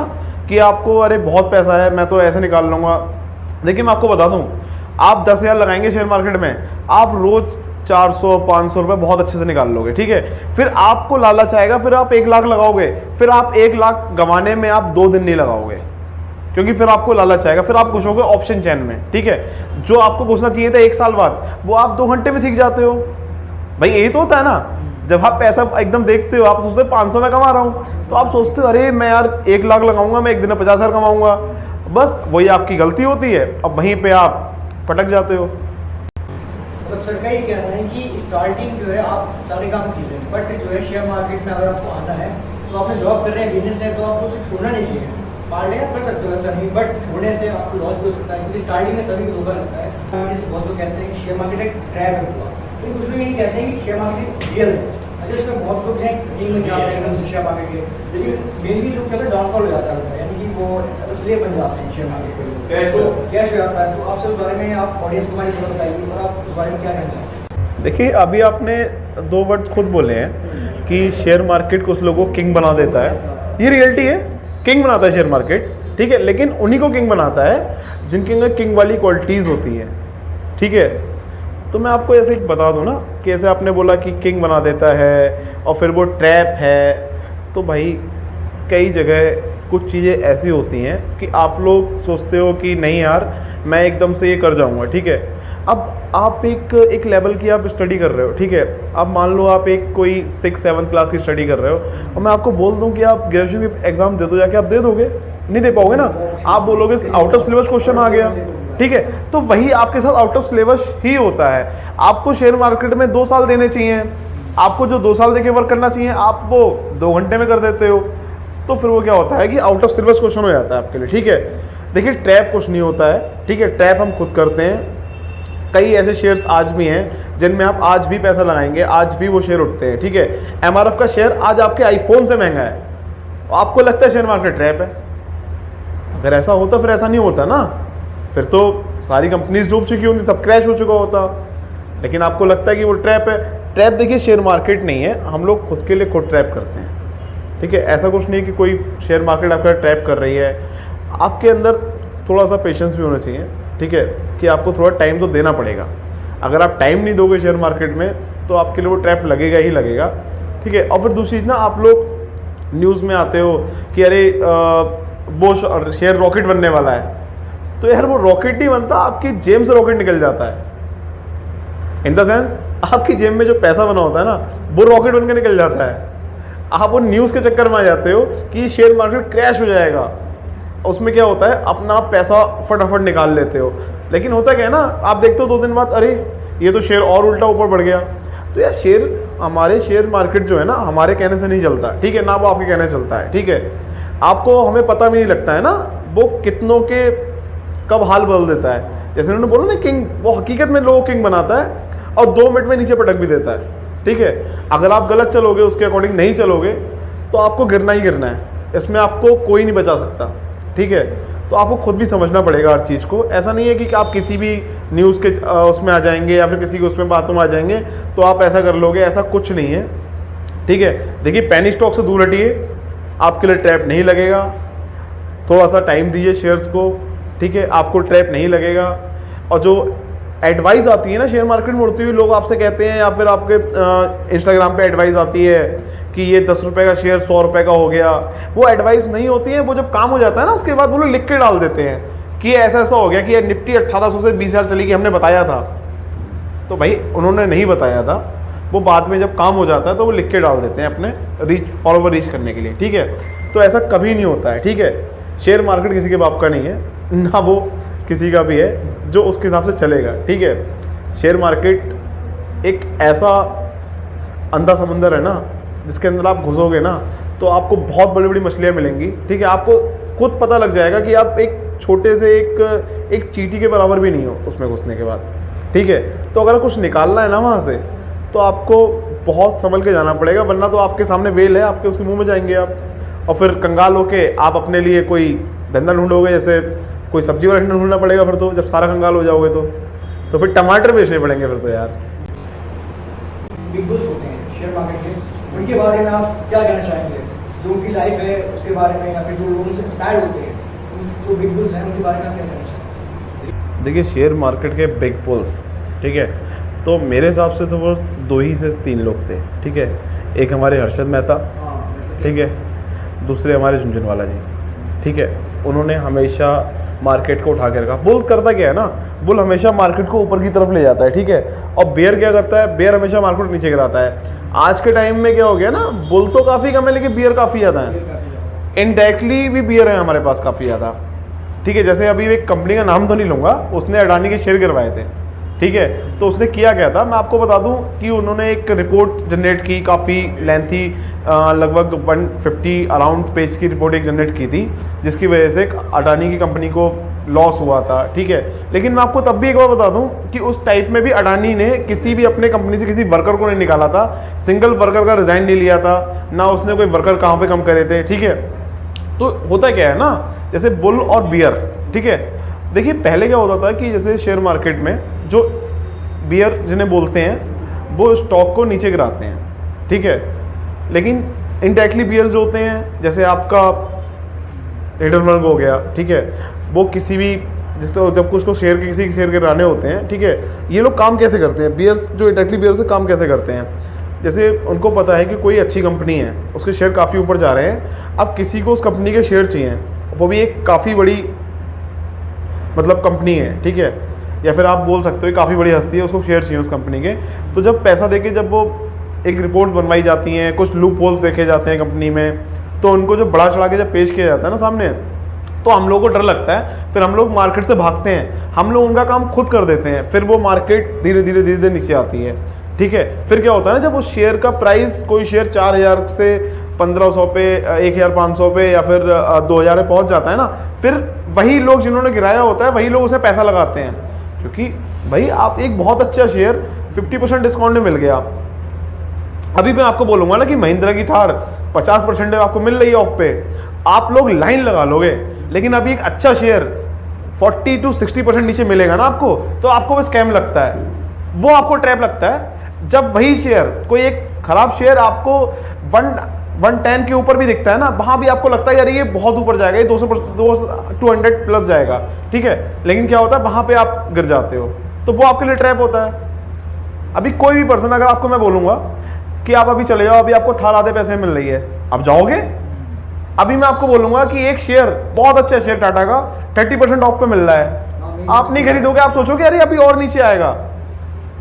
कि आपको अरे बहुत पैसा है, मैं तो ऐसे निकाल लूँगा। देखिए मैं आपको बता दूँ, आप 10,000 लगाएंगे शेयर मार्केट में, आप रोज़ 400-500 रुपये बहुत अच्छे से निकाल लोगे, ठीक है। फिर आपको लालच आएगा, फिर आप 1 लाख लगाओगे, फिर आप 1 लाख गंवाने में आप 2 दिन नहीं लगाओगे, क्योंकि फिर आपको लालच आएगा, फिर आप घुसोगे ऑप्शन चैन में, ठीक है। जो आपको घुसना चाहिए था 1 साल बाद, वो आप 2 घंटे में सीख जाते हो। भाई यही तो होता है ना, जब आप पैसा एकदम देखते हो, आप सोचते हो 500 में कमा रहा हूँ, तो आप सोचते हो अरे मैं यार 1 लाख लगाऊंगा, मैं एक दिन में 50,000 कमाऊंगा। बस वही आपकी गलती होती है, अब वहीं पे आप पटक जाते हो। मतलब सर का ये कहना है कि स्टार्टिंग जो है आप सारे काम कीजिए, बट जो है शेयर मार्केट में अगर आपको आना है तो आपने जॉब कर रहे हैं, बिजनेस है, तो आपको उसे छोड़ना नहीं चाहिए। पार्ट कर सकते हो ऐसा नहीं, बट छोड़ने से आपको लॉस भी हो सकता है, क्योंकि स्टार्टिंग में सभी को धोखा लगता है। बहुत लोग कहते हैं कि शेयर मार्केट एक ट्रैप है, लेकिन कुछ लोग यही कहते हैं कि शेयर मार्केट रियल है। अच्छा, इसमें बहुत लोग हैं ट्रेडिंग में जाते हैं शेयर मार्केट के, लेकिन मेनली लोग कहते हैं डाउनफॉल हो जाता है, यानी कि वो इसलिए बन जाते हैं शेयर मार्केट में, तो कैश हो जाता है। तो आप सब बारे में आप ऑडियंस को हमारी बताइए और आप उस बारे में क्या कहना चाहते हैं। देखिए अभी आपने 2 वर्ड खुद बोले हैं कि शेयर मार्केट कुछ लोगों को किंग बना देता है, ये रियलिटी है, किंग बनाता है शेयर मार्केट, ठीक है। लेकिन उन्हीं को किंग बनाता है जिनके अंदर किंग वाली क्वालिटीज़ होती हैं, ठीक है। तो मैं आपको ऐसे एक बता दूं ना कि ऐसे आपने बोला कि किंग बना देता है और फिर वो ट्रैप है, तो भाई कई जगह कुछ चीज़ें ऐसी होती हैं कि आप लोग सोचते हो कि नहीं यार मैं एकदम से ये कर जाऊंगा, ठीक है। अब आप एक लेवल की आप स्टडी कर रहे हो, ठीक है। अब मान लो आप एक कोई 6-7 क्लास की स्टडी कर रहे हो और मैं आपको बोल दूं कि आप ग्रेजुएशन की एग्जाम दे दो, जाके आप दे दोगे? नहीं दे पाओगे ना। आप बोलोगे आउट ऑफ सिलेबस क्वेश्चन आ गया, ठीक है। तो वही आपके साथ आउट ऑफ सिलेबस ही होता है। आपको शेयर मार्केट में 2 साल देने चाहिए, आपको जो 2 साल देके वर्क करना चाहिए आप वो 2 घंटे में कर देते हो, तो फिर वो क्या होता है कि आउट ऑफ सिलेबस क्वेश्चन हो जाता है आपके लिए, ठीक है। देखिए ट्रैप कुछ नहीं होता है, ठीक है, ट्रैप हम खुद करते हैं। कई ऐसे शेयर्स आज भी हैं जिनमें आप आज भी पैसा लगाएंगे, आज भी वो शेयर उठते हैं, ठीक है। एमआरएफ का शेयर आज आपके आईफोन से महंगा है, आपको लगता है शेयर मार्केट ट्रैप है। अगर ऐसा होता फिर ऐसा नहीं होता ना, फिर तो सारी कंपनीज डूब चुकी होती, सब क्रैश हो चुका होता। लेकिन आपको लगता है कि वो ट्रैप है। ट्रैप देखिए शेयर मार्केट नहीं है, हम लोग खुद के लिए खुद ट्रैप करते हैं, ठीक है। ऐसा कुछ नहीं कि कोई शेयर मार्केट आपका ट्रैप कर रही है। आपके अंदर थोड़ा सा पेशेंस भी होना चाहिए, ठीक है, कि आपको थोड़ा टाइम तो देना पड़ेगा। अगर आप टाइम नहीं दोगे शेयर मार्केट में तो आपके लिए वो ट्रैप लगेगा ही लगेगा, ठीक है। और फिर दूसरी चीज़ ना, आप लोग न्यूज़ में आते हो कि अरे वो शेयर रॉकेट बनने वाला है, तो यार वो रॉकेट नहीं बनता, आपकी जेब से रॉकेट निकल जाता है। इन द सेंस आपकी जेब में जो पैसा बना होता है ना, वो रॉकेट बनकर निकल जाता है। आप वो न्यूज़ के चक्कर में आ जाते हो कि शेयर मार्केट क्रैश हो जाएगा, उसमें क्या होता है अपना पैसा फटाफट निकाल लेते हो। लेकिन होता क्या है ना, आप देखते हो 2 दिन बाद अरे ये तो शेयर और उल्टा ऊपर बढ़ गया। तो यार हमारे शेयर मार्केट जो है ना, हमारे कहने से नहीं चलता, ठीक है ना, वो आपके कहने से चलता है, ठीक है। आपको हमें पता भी नहीं लगता है ना वो कितनों के कब हाल बदल देता है। जैसे उन्होंने बोला ना किंग, वो हकीकत में लोगों किंग बनाता है और 2 मिनट में नीचे पटक भी देता है, ठीक है। अगर आप गलत चलोगे, उसके अकॉर्डिंग नहीं चलोगे तो आपको गिरना ही गिरना है, इसमें आपको कोई नहीं बचा सकता, ठीक है। तो आपको खुद भी समझना पड़ेगा हर चीज़ को। ऐसा नहीं है कि आप किसी भी न्यूज़ के उसमें आ जाएंगे या फिर किसी के उसमें बातों में आ जाएंगे तो आप ऐसा कर लोगे, ऐसा कुछ नहीं है, ठीक है। देखिए पेनी स्टॉक से दूर हटिए, आपके लिए ट्रैप नहीं लगेगा। थोड़ा सा टाइम दीजिए शेयर्स को, ठीक है, आपको ट्रैप नहीं लगेगा। और जो एडवाइस आती है ना शेयर मार्केट में उड़ती हुई, लोग आपसे कहते हैं या फिर आपके इंस्टाग्राम पे एडवाइस आती है कि ये 10 रुपये का शेयर 100 रुपये का हो गया, वो एडवाइस नहीं होती है। वो जब काम हो जाता है ना उसके बाद वो लोग लिख के डाल देते हैं कि ऐसा ऐसा हो गया कि निफ्टी 1800 से 20,000 चली गई, हमने बताया था। तो भाई उन्होंने नहीं बताया था, वो बाद में जब काम हो जाता है तो वो लिख के डाल देते हैं अपने फॉलोवर रीच करने के लिए, ठीक है। तो ऐसा कभी नहीं होता है, ठीक है। शेयर मार्केट किसी के बाप का नहीं है ना, वो किसी का भी है जो उसके हिसाब से चलेगा, ठीक है। शेयर मार्केट एक ऐसा अंधा समंदर है ना, जिसके अंदर आप घुसोगे ना तो आपको बहुत बड़ी बड़ी मछलियाँ मिलेंगी, ठीक है। आपको खुद पता लग जाएगा कि आप एक छोटे से एक चींटी के बराबर भी नहीं हो उसमें घुसने के बाद, ठीक है। तो अगर कुछ निकालना है ना वहाँ से, तो आपको बहुत संभल के जाना पड़ेगा, वरना तो आपके सामने वेल है, आपके उसके मुंह में जाएंगे आप, और फिर कंगाल होके आप अपने लिए कोई धंधा ढूंढोगे, जैसे कोई सब्जी वाला ढूंढना पड़ेगा फिर तो, जब सारा कंगाल हो जाओगे तो फिर टमाटर बेचने पड़ेंगे फिर तो यार। बिग बुल्स होते हैं शेयर मार्केट के, उनके बारे में आप क्या कहना चाहेंगे? जो उनकी लाइफ है उसके बारे में, या फिर जो लोग उनसे इंस्पायर होते हैं, जो बिग बुल्स हैं उनके बारे में आप क्या कहना चाहेंगे? देखिए, शेयर मार्केट के बिग बुल्स, ठीक है, तो मेरे हिसाब से तो वो 2 ही से 3 लोग थे, ठीक है। एक हमारे हर्षद मेहता, ठीक है, दूसरे हमारे झुनझुनवाला जी, ठीक है। उन्होंने हमेशा मार्केट को उठा के रखा। बुल करता क्या है ना, बुल हमेशा मार्केट को ऊपर की तरफ ले जाता है, ठीक है, और बेयर क्या करता है, बेयर हमेशा मार्केट को नीचे गिराता है। आज के टाइम में क्या हो गया ना, बुल तो काफ़ी कम है लेकिन बियर काफ़ी ज़्यादा है, इनडायरेक्टली भी बियर है हमारे पास काफ़ी ज़्यादा, ठीक है। जैसे अभी एक कंपनी का नाम तो नहीं लूँगा, उसने अडानी के शेयर गिरवाए थे, ठीक है। तो उसने किया क्या था, मैं आपको बता दूं कि उन्होंने एक रिपोर्ट जनरेट की, काफ़ी लेंथी, लगभग 150 अराउंड पेज की रिपोर्ट एक जनरेट की थी, जिसकी वजह से अडानी की कंपनी को लॉस हुआ था, ठीक है। लेकिन मैं आपको तब भी एक बार बता दूं कि उस टाइप में भी अडानी ने किसी भी अपने कंपनी से किसी वर्कर को नहीं निकाला था, सिंगल वर्कर का रिजाइन नहीं लिया था ना, उसने कोई वर्कर कहाँ पे कम करे थे, ठीक है। तो होता क्या है ना, जैसे बुल और बियर, ठीक है। देखिए, पहले क्या होता था कि जैसे शेयर मार्केट में जो बियर जिन्हें बोलते हैं वो स्टॉक को नीचे गिराते हैं, ठीक है। लेकिन इनडायरेक्टली बियर्स जो होते हैं, जैसे आपका हिडनबर्ग हो गया, ठीक है, वो किसी भी जिसको जब कुछ को शेयर किसी शेयर गिराने होते हैं, ठीक है। ये लोग काम कैसे करते हैं, बियर्स जो इनडायरेक्टली बियर्स से काम कैसे करते हैं, जैसे उनको पता है कि कोई अच्छी कंपनी है, उसके शेयर काफ़ी ऊपर जा रहे हैं, अब किसी को उस कंपनी के शेयर चाहिए, वो भी एक काफ़ी बड़ी मतलब कंपनी है, ठीक है, या फिर आप बोल सकते हो काफ़ी बड़ी हस्ती है, उसको शेयर चाहिए उस कंपनी के। तो जब पैसा देके जब वो एक रिपोर्ट बनवाई जाती हैं, कुछ लूप होल्स देखे जाते हैं कंपनी में, तो उनको जो बड़ा चढ़ा के जब पेश किया जाता है ना सामने, तो हम लोगों को डर लगता है, फिर हम लोग मार्केट से भागते हैं, हम लोग उनका काम खुद कर देते हैं, फिर वो मार्केट धीरे धीरे नीचे आती है, ठीक है। फिर क्या होता है ना, जब उस शेयर का प्राइस, कोई शेयर 4000 से 1500 पे, 1500 पे या फिर 2000 पे पहुंच जाता है ना, फिर वही लोग जिन्होंने गिराया होता है वही लोग उसे पैसा लगाते हैं, क्योंकि भाई आप एक बहुत अच्छा शेयर 50% डिस्काउंट में मिल गया। अभी मैं आपको बोलूंगा ना कि महिंद्रा की थार 50% आपको मिल रही है ऑफ पे, आप लोग लाइन लगा लोगे, लेकिन अभी एक अच्छा शेयर 40 to 60% नीचे मिलेगा ना आपको, तो आपको वो स्कैम लगता है, वो आपको ट्रैप लगता है। जब वही शेयर, कोई एक खराब शेयर आपको 110 के ऊपर भी दिखता है ना, वहां भी आपको लगता है यार ये बहुत ऊपर जाएगा, ये 200 प्लस जाएगा, ठीक है। लेकिन क्या होता है, वहां पे आप गिर जाते हो, तो वो आपके लिए ट्रैप होता है। अभी कोई भी पर्सन, अगर आपको मैं बोलूंगा कि आप अभी चले जाओ, अभी आपको थार आधे पैसे मिल रही है, आप जाओगे? अभी मैं आपको बोलूंगा कि एक शेयर, बहुत अच्छा शेयर टाटा का 30% ऑफ पे मिल रहा है, आप नहीं खरीदोगे, आप सोचोगे अरे अभी और नीचे आएगा,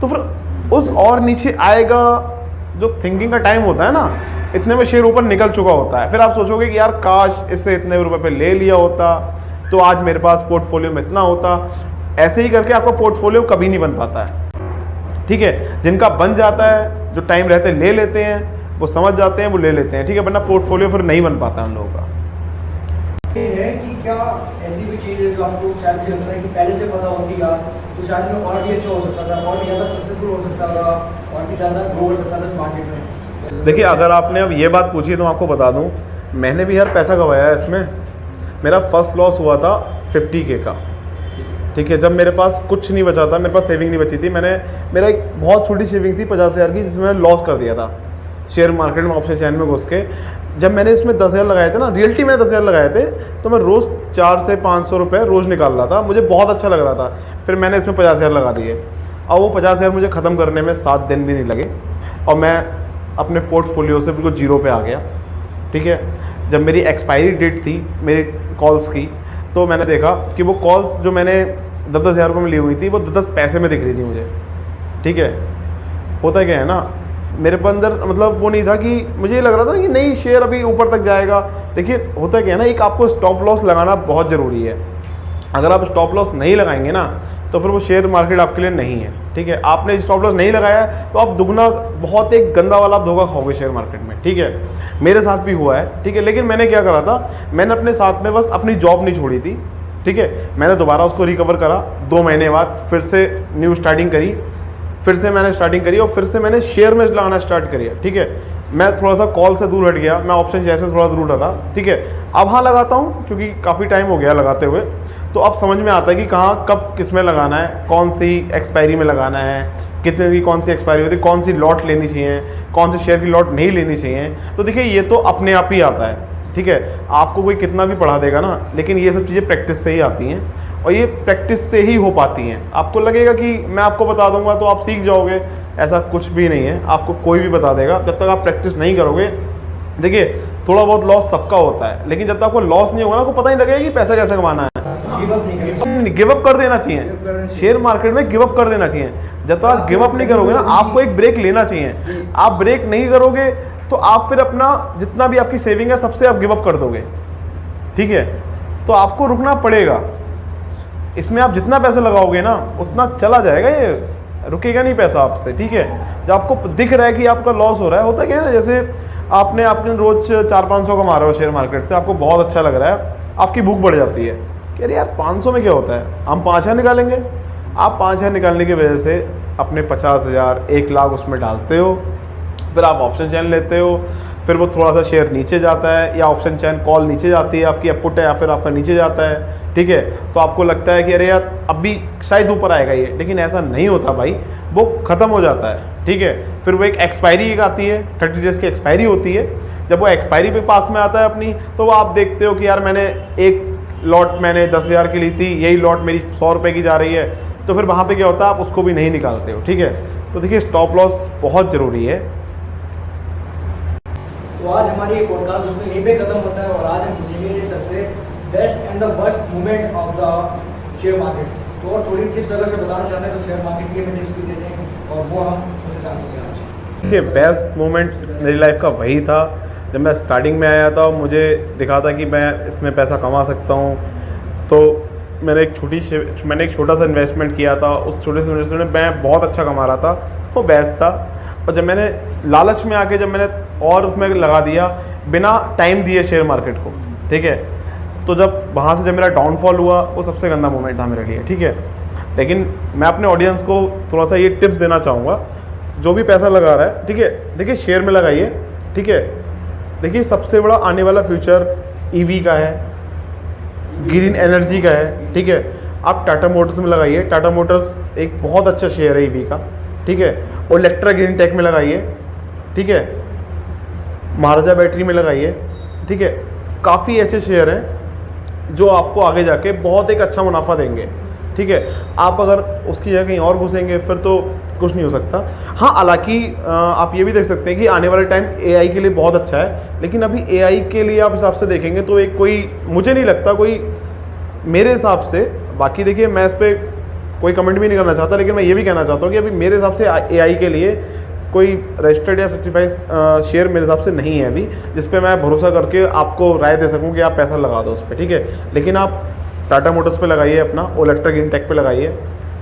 तो फिर उस और नीचे आएगा जो थिंकिंग का टाइम होता है ना, इतने में शेयर ऊपर निकल चुका होता है, फिर आप सोचोगे कि यार काश इससे इतने रुपए पे ले लिया होता, तो आज मेरे पास पोर्टफोलियो में इतना होता। ऐसे ही करके आपका पोर्टफोलियो कभी नहीं बन पाता है, ठीक है। जिनका बन जाता है, जो टाइम रहते ले लेते हैं, वो समझ जाते हैं, वो ले लेते हैं, ठीक है, वरना पोर्टफोलियो फिर नहीं बन पाता उन लोगों का। ये है कि क्या ऐसी भी चीज़ है जो आपको शायद मुझे लगता है कि पहले से पता होती है तो शायद में और भी अच्छा हो सकता था, और भी ज़्यादा सक्सेसफुल हो सकता था, और भी ज़्यादा ग्रो कर सकता था इस मार्केट में। देखिए, अगर आपने अब ये बात पूछी तो मैं आपको बता दूं, मैंने भी यार पैसा गंवाया है इसमें। मेरा फर्स्ट लॉस हुआ था 50K का, ठीक है, जब मेरे पास कुछ नहीं बचा था, मेरे पास सेविंग नहीं बची थी, मेरा एक बहुत छोटी सेविंग थी 50,000 की, जिसमें मैंने लॉस कर दिया था शेयर मार्केट में ऑप्शन चैन में घुस के। जब मैंने इसमें 10,000 लगाए थे ना, रियल्टी में 10,000 लगाए थे, तो मैं रोज़ 400 से 500 रुपये रोज़ निकाल रहा था, मुझे बहुत अच्छा लग रहा था। फिर मैंने इसमें 50,000 लगा दिए, और वो 50,000 मुझे ख़त्म करने में 7 दिन भी नहीं लगे, और मैं अपने पोर्टफोलियो से बिल्कुल जीरो पे आ गया, ठीक है। जब मेरी एक्सपायरी डेट थी मेरी कॉल्स की, तो मैंने देखा कि वो कॉल्स जो मैंने 10,000 रुपये में ली हुई थी, वो 10 पैसे में दिख रही थी मुझे, ठीक है। होता क्या है ना मेरे पे अंदर मतलब वो नहीं था कि मुझे ये लग रहा था कि नहीं शेयर अभी ऊपर तक जाएगा। देखिए होता क्या है ना, एक आपको स्टॉप लॉस लगाना बहुत ज़रूरी है। अगर आप स्टॉप लॉस नहीं लगाएंगे ना तो फिर वो शेयर मार्केट आपके लिए नहीं है, ठीक है। आपने स्टॉप लॉस नहीं लगाया तो आप दुगना बहुत एक गंदा वाला धोखा खाओगे शेयर मार्केट में, ठीक है। मेरे साथ भी हुआ है, ठीक है। लेकिन मैंने क्या करा था, मैंने अपने साथ में बस अपनी जॉब नहीं छोड़ी थी, ठीक है। मैंने दोबारा उसको रिकवर करा 2 महीने बाद, फिर से न्यू स्टार्टिंग करी, फिर से मैंने स्टार्टिंग करी और फिर से मैंने शेयर में लगाना स्टार्ट किया, ठीक है। मैं थोड़ा सा कॉल से दूर हट गया, मैं ऑप्शन जैसे थोड़ा दूर हटा, ठीक है। अब हाँ लगाता हूँ क्योंकि काफ़ी टाइम हो गया लगाते हुए, तो अब समझ में आता है कि कहाँ कब किस में लगाना है, कौन सी एक्सपायरी में लगाना है, कितने की कौन सी एक्सपायरी होती है, कौन सी लॉट लेनी चाहिए, कौन से शेयर की लॉट नहीं लेनी चाहिए। तो देखिए ये तो अपने आप ही आता है, ठीक है। आपको कोई कितना भी पढ़ा देगा ना, लेकिन ये सब चीज़ें प्रैक्टिस से ही आती हैं और ये प्रैक्टिस से ही हो पाती हैं। आपको लगेगा कि मैं आपको बता दूंगा तो आप सीख जाओगे, ऐसा कुछ भी नहीं है। आपको कोई भी बता देगा, जब तक आप प्रैक्टिस नहीं करोगे। देखिए थोड़ा बहुत लॉस सबका होता है, लेकिन जब तक आपको लॉस नहीं होगा ना, आपको पता नहीं लगेगा कि पैसा कैसे कमाना है। गिव अप कर देना चाहिए, शेयर मार्केट में गिव अप कर देना चाहिए। जब तक आप गिव अप नहीं करोगे ना, आपको एक ब्रेक लेना चाहिए। आप ब्रेक नहीं करोगे तो आप फिर अपना जितना भी आपकी सेविंग है सबसे आप गिव अप कर दोगे, ठीक है। तो आपको रुकना पड़ेगा, इसमें आप जितना पैसा लगाओगे ना उतना चला जाएगा, ये रुकेगा नहीं पैसा आपसे, ठीक है। जब आपको दिख रहा है कि आपका लॉस हो रहा है, होता क्या है ना, जैसे आपने रोज 400-500 कमा रहे हो शेयर मार्केट से, आपको बहुत अच्छा लग रहा है, आपकी भूख बढ़ जाती है कि अरे यार 500 में क्या होता है, हम 5,000 निकालेंगे। आप 5,000 निकालने की वजह से अपने 50,000 1 लाख उसमें डालते हो, फिर आप ऑप्शन चैन लेते हो, फिर वो थोड़ा सा शेयर नीचे जाता है या ऑप्शन चैन कॉल नीचे जाती है, आपकी पुट है या फिर आपका नीचे जाता है, ठीक है। तो आपको लगता है कि अरे यार अभी शायद ऊपर आएगा ये, लेकिन ऐसा नहीं होता भाई, वो ख़त्म हो जाता है, ठीक है। फिर वो एक एक्सपायरी एक आती है, 30 डेज़ की एक्सपायरी होती है। जब वो एक्सपायरी पे पास में आता है अपनी, तो वो आप देखते हो कि यार मैंने एक लॉट मैंने 10,000 की ली थी, यही लॉट मेरी 100 रुपये की जा रही है, तो फिर वहाँ पे क्या होता है, आप उसको भी नहीं निकालते हो, ठीक है। तो देखिए स्टॉप लॉस बहुत ज़रूरी है। तो आज हमारी ये पॉडकास्ट दोस्तों यहीं पे खत्म होता है और आज हम पूछेंगे सर से best and the worst moment of the share market. तो और थोड़ी टिप्स अगर से बताना चाहते हैं तो शेयर मार्केट के टिप्स भी देते हैं और वो हम उससे जानेंगे आज। देखिए बेस्ट मोमेंट मेरी लाइफ का वही था जब मैं स्टार्टिंग में आया था, मुझे दिखा था कि मैं इसमें पैसा कमा सकता हूँ। तो मैंने एक छोटा सा इन्वेस्टमेंट किया था, उस छोटे से इन्वेस्टमेंट में मैं बहुत अच्छा कमा रहा था, वो बेस्ट था। और जब मैंने लालच में आके जब मैंने और उसमें लगा दिया बिना टाइम दिए शेयर मार्केट को, ठीक है, तो जब वहाँ से जब मेरा डाउनफॉल हुआ, वो सबसे गंदा मोमेंट था मेरे लिए, ठीक है। लेकिन मैं अपने ऑडियंस को थोड़ा सा ये टिप्स देना चाहूँगा, जो भी पैसा लगा रहा है, ठीक है, देखिए शेयर में लगाइए, ठीक है। देखिए सबसे बड़ा आने वाला फ्यूचर ईवी का है, ग्रीन एनर्जी का है, ठीक है। आप टाटा मोटर्स में लगाइए, टाटा मोटर्स एक बहुत अच्छा शेयर है ईवी का, ठीक है। और इलेक्ट्रा ग्रीन टेक में लगाइए, ठीक है। महाराजा बैटरी में लगाइए, ठीक है। काफ़ी अच्छे शेयर हैं जो आपको आगे जाके बहुत एक अच्छा मुनाफा देंगे, ठीक है। आप अगर उसकी जगह कहीं और घुसेंगे फिर तो कुछ नहीं हो सकता। हाँ हालांकि आप ये भी देख सकते हैं कि आने वाले टाइम एआई के लिए बहुत अच्छा है, लेकिन अभी एआई के लिए आप हिसाब से देखेंगे तो एक कोई मुझे नहीं लगता कोई, मेरे हिसाब से, बाकी देखिए मैं इस पर कोई कमेंट भी नहीं करना चाहता, लेकिन मैं ये भी कहना चाहता हूँ कि अभी मेरे हिसाब से एआई के लिए कोई रजिस्टर्ड या सर्टिफाइड शेयर मेरे हिसाब से नहीं है अभी, जिस पे मैं भरोसा करके आपको राय दे सकूँ कि आप पैसा लगा दो उस पर, ठीक है। लेकिन आप टाटा मोटर्स पे लगाइए अपना, इलेक्ट्रा ग्रीन टेक पे लगाइए।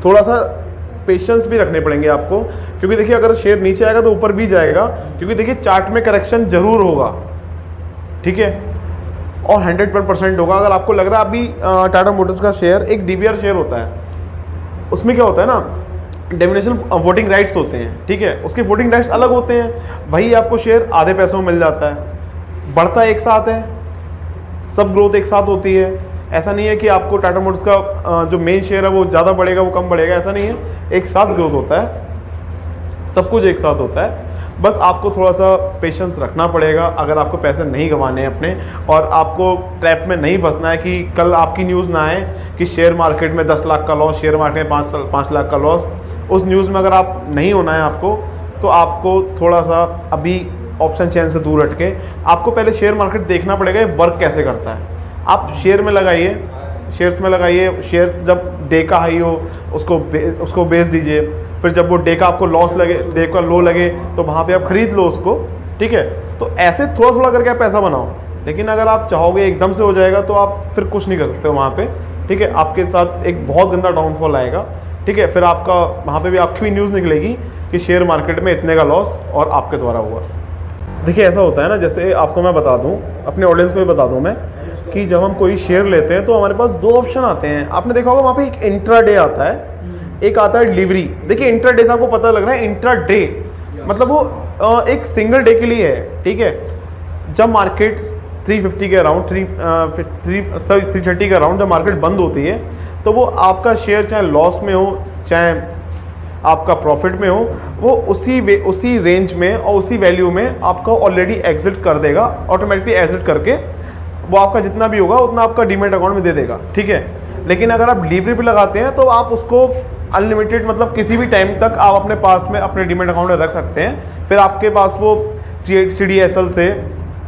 थोड़ा सा पेशेंस भी रखने पड़ेंगे आपको, क्योंकि देखिए अगर शेयर नीचे आएगा तो ऊपर भी जाएगा, क्योंकि देखिए चार्ट में करेक्शन जरूर होगा, ठीक है, और 100% होगा। अगर आपको लग रहा है अभी टाटा मोटर्स का शेयर एक डीबीआर शेयर होता है, उसमें क्या होता है ना, डेफिनेशन वोटिंग राइट्स होते हैं, ठीक है, उसके वोटिंग राइट्स अलग होते हैं। वही आपको शेयर आधे पैसों में मिल जाता है, बढ़ता एक साथ है, सब ग्रोथ एक साथ होती है। ऐसा नहीं है कि आपको टाटा मोटर्स का जो मेन शेयर है वो ज़्यादा बढ़ेगा वो कम बढ़ेगा, ऐसा नहीं है, एक साथ ग्रोथ होता है, सब कुछ एक साथ होता है। बस आपको थोड़ा सा पेशेंस रखना पड़ेगा अगर आपको पैसे नहीं कमाने हैं अपने, और आपको ट्रैप में नहीं फंसना है कि कल आपकी न्यूज़ ना आए कि शेयर मार्केट में 10 लाख का लॉस, शेयर मार्केट में 5 लाख का लॉस। उस न्यूज़ में अगर आप नहीं होना है आपको, तो आपको थोड़ा सा अभी ऑप्शन चेन से दूर हटके आपको पहले शेयर मार्केट देखना पड़ेगा ये वर्क कैसे करता है। आप शेयर में लगाइए, शेयर्स में लगाइए, शेयर्स जब डे का हाई हो उसको बेच दीजिए, फिर जब वो डे का आपको लॉस लगे, डे का लो लगे, तो वहाँ पे आप खरीद लो उसको, ठीक है। तो ऐसे थोड़ा थोड़ा करके आप पैसा बनाओ, लेकिन अगर आप चाहोगे एकदम से हो जाएगा तो आप फिर कुछ नहीं कर सकते हो वहाँ पे, ठीक है। आपके साथ एक बहुत गंदा डाउनफॉल आएगा, ठीक है। फिर आपका वहाँ पे भी आपकी भी न्यूज़ निकलेगी कि शेयर मार्केट में इतने का लॉस और आपके द्वारा हुआ। देखिए ऐसा होता है ना, जैसे आपको मैं बता दूं, अपने ऑडियंस को भी बता दूं मैं, कि जब हम कोई शेयर लेते हैं तो हमारे पास दो ऑप्शन आते हैं। आपने देखा होगा वहाँ पे एक इंट्राडे आता है, एक आता है डिलीवरी। देखिए इंट्राडे से आपको पता लग रहा है, इंट्राडे मतलब वो एक सिंगल डे के लिए है, ठीक है। जब मार्केट 350 के अराउंड 330 के अराउंड जब मार्केट बंद होती है, तो वो आपका शेयर चाहे लॉस में हो चाहे आपका प्रॉफिट में हो, वो उसी रेंज में और उसी वैल्यू में आपका ऑलरेडी एग्जिट कर देगा, ऑटोमेटिकली एग्जिट करके वो आपका जितना भी होगा उतना आपका डीमेट अकाउंट में दे देगा, ठीक है। लेकिन अगर आप डिलीवरी पे लगाते हैं तो आप उसको अनलिमिटेड मतलब किसी भी टाइम तक आप अपने पास में अपने डीमेट अकाउंट में रख सकते हैं। फिर आपके पास वो CDSL से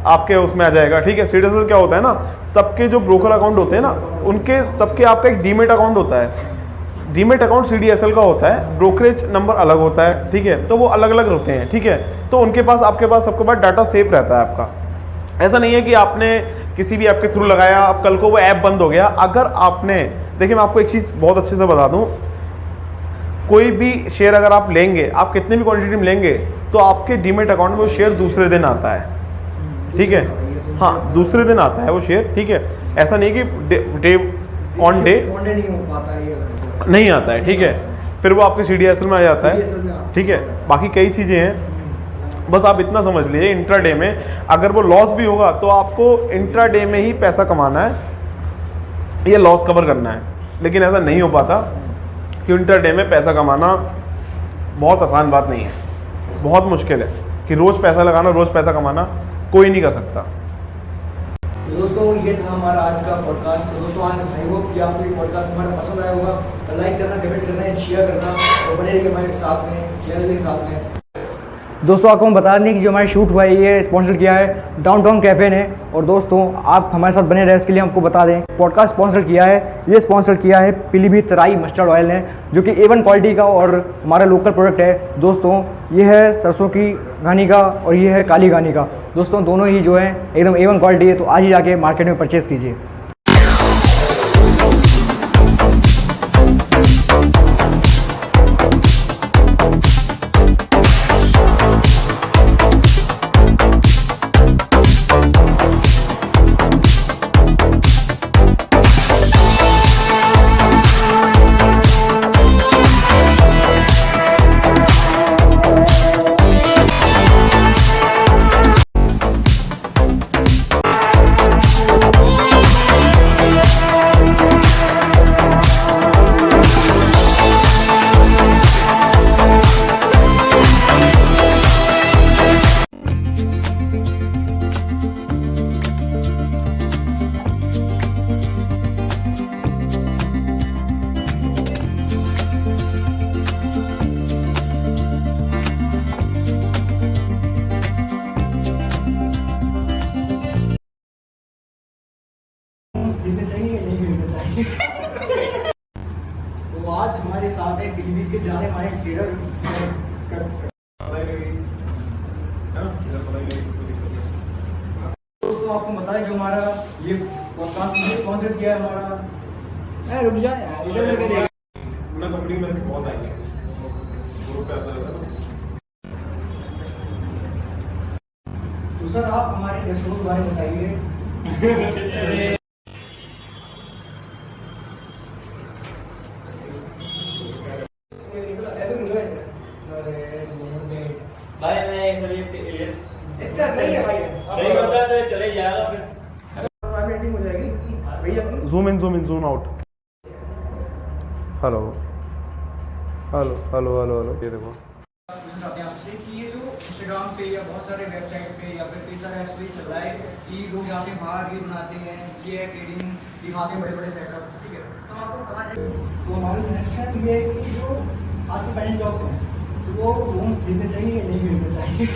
आपके उसमें आ जाएगा, ठीक है। CDSL क्या होता है ना, सबके जो ब्रोकर अकाउंट होते हैं ना, उनके सबके आपका एक डीमेट अकाउंट होता है। डीमेट अकाउंट CDSL का होता है, ब्रोकरेज नंबर अलग होता है, ठीक है। तो वो अलग अलग होते हैं, ठीक है। तो उनके पास आपके पास सबके पास डाटा सेफ रहता है आपका। ऐसा नहीं है कि आपने किसी भी ऐप के थ्रू लगाया, अब कल को वो ऐप बंद हो गया। अगर आपने, देखिए मैं आपको एक चीज़ बहुत अच्छे से बता दूं, कोई भी शेयर अगर आप लेंगे, आप कितने भी क्वांटिटी में लेंगे, तो आपके डीमेट अकाउंट में वो शेयर दूसरे दिन आता है, ठीक है। हाँ, दूसरे दिन आता है वो शेयर, ठीक है। ऐसा नहीं कि डे ऑन डे नहीं आता है, ठीक है। फिर वो आपके CDSL में आ जाता है, ठीक है। बाकी कई चीज़ें हैं, बस आप इतना समझ लीजिए, इंट्राडे में अगर वो लॉस भी होगा तो आपको इंट्राडे में ही पैसा कमाना है, ये लॉस कवर करना है। लेकिन ऐसा नहीं हो पाता कि इंट्राडे में पैसा कमाना बहुत आसान बात नहीं है, बहुत मुश्किल है कि रोज़ पैसा लगाना, रोज़ पैसा कमाना कोई नहीं कर सकता। तो दोस्तों ये था हमारा आज का पॉडकास्ट। तो दोस्तों आज आई होप कि आपको ये पॉडकास्ट हमारा पसंद आया होगा। तो लाइक करना, कमेंट करना, शेयर करना और बने रहिए हमारे साथ में, चैनल के साथ में। दोस्तों आपको हम बता दें कि जो हमारा शूट हुआ है ये स्पॉन्सर किया है डाउनटाउन कैफे ने। और दोस्तों आप हमारे साथ बने रहे इसके लिए हमको बता दें, पॉडकास्ट स्पॉन्सर किया है, ये स्पॉन्सर किया है पीलीभीत राई मस्टर्ड ऑयल ने, जो कि A1 क्वालिटी का और हमारा लोकल प्रोडक्ट है। दोस्तों ये है सरसों की घानी का और ये है काली घानी का। दोस्तों दोनों ही जो है एकदम A1 क्वालिटी है, तो आज ही जाके मार्केट में परचेज़ कीजिए। तो आज हमारे साथ है पीलीभीत के जाने माने ट्रेडर। दोस्तों आपको बताया जो हमारा ये पॉडकास्ट स्पॉन्सर किया है हमारा। रुक जा यार, इधर करके देख। पूरा कंपनी में से बहुत आएंगे, तो सर आप हमारे रेस्टोरेंट के बारे में बताइए। भाई मैं इतना सही है भाई, नहीं होता तो चले जाएगा फिर मीटिंग हो जाएगी इसकी भैया अपनी। Zoom in zoom out. Hello hello hello hello hello, ये देखो। पूछना चाहते हैं आपसे कि ये जो इंस्टाग्राम पे या बहुत सारे वेबसाइट पे या फिर कई सारे ऐप्स पे चल रहा है कि लोग जाते हैं बाहर रील बनाते हैं, ये है ट्रेडिंग दिखाते हैं बड़े बड़े सेटअप, ठीक है। तो आपको पता चले तो हमारे ये जो आज के पैनिक स्टॉक्स हैं तो वो खरीदने चाहिए या नहीं खरीदने चाहिए?